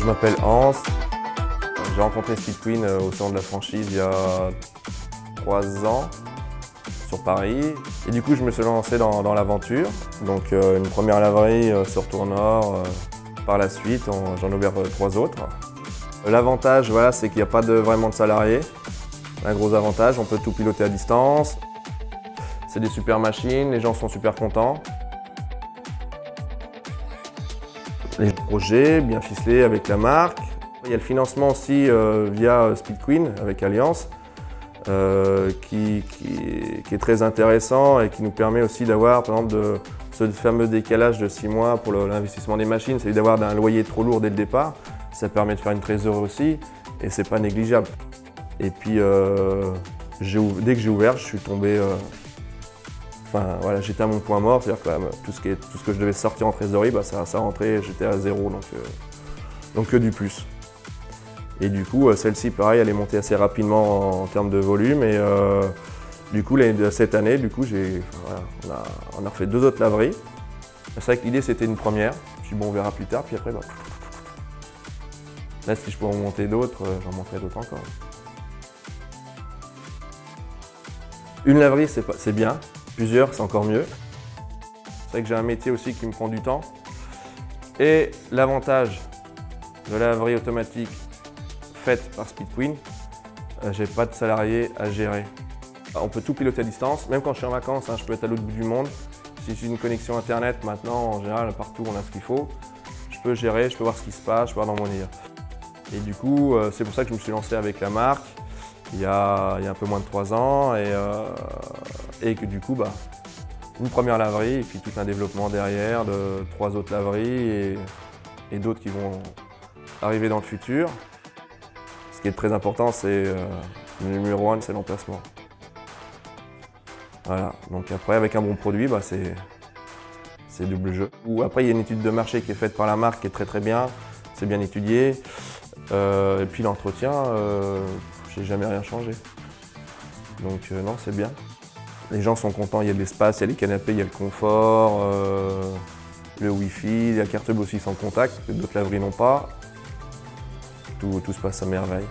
Je m'appelle Hans. J'ai rencontré Speed Queen au salon de la franchise il y a 3 ans sur Paris. Et du coup, je me suis lancé dans l'aventure. Donc une première laverie sur Tournord. Par la suite, j'en ai ouvert 3 autres. L'avantage, voilà, c'est qu'il n'y a pas vraiment de salariés. Un gros avantage, on peut tout piloter à distance. C'est des super machines, les gens sont super contents. Les projets bien ficelés avec la marque. Il y a le financement aussi via Speed Queen avec Alliance qui est très intéressant et qui nous permet aussi d'avoir par exemple ce fameux décalage de 6 mois pour l'investissement des machines, c'est d'avoir un loyer trop lourd dès le départ. Ça permet de faire une trésorerie aussi et c'est pas négligeable. Et puis dès que j'ai ouvert, je suis tombé. Enfin voilà, j'étais à mon point mort, c'est-à-dire que tout ce que je devais sortir en trésorerie, ça rentrait, j'étais à zéro, donc que du plus. Et du coup, celle-ci, pareil, elle est montée assez rapidement en termes de volume. Et du coup, cette année, on a refait 2 autres laveries. C'est vrai que l'idée, c'était une première. Je suis bon, on verra plus tard. Puis après, là, si je peux en monter d'autres, j'en monterai d'autres encore. Une laverie, c'est bien. Plusieurs, c'est encore mieux. C'est vrai que j'ai un métier aussi qui me prend du temps. Et l'avantage de la laverie automatique faite par Speed Queen, j'ai pas de salariés à gérer. On peut tout piloter à distance, même quand je suis en vacances, je peux être à l'autre bout du monde. Si j'ai une connexion internet maintenant, en général, partout on a ce qu'il faut. Je peux gérer, je peux voir ce qui se passe, je peux voir dans mon délire. Et du coup, c'est pour ça que je me suis lancé avec la marque il y a un peu moins de 3 ans et que du coup, une première laverie et puis tout un développement derrière de 3 autres laveries et d'autres qui vont arriver dans le futur. Ce qui est très important, c'est le numéro 1, c'est l'emplacement. Voilà, donc après avec un bon produit, c'est double jeu. Ou après il y a une étude de marché qui est faite par la marque qui est très bien, c'est bien étudié. Et puis l'entretien, j'ai jamais rien changé. Donc non, c'est bien. Les gens sont contents, il y a de l'espace, il y a les canapés, il y a le confort, le Wi-Fi, la carte bleue aussi sans contact, que d'autres laveries n'ont pas. Tout se passe à merveille.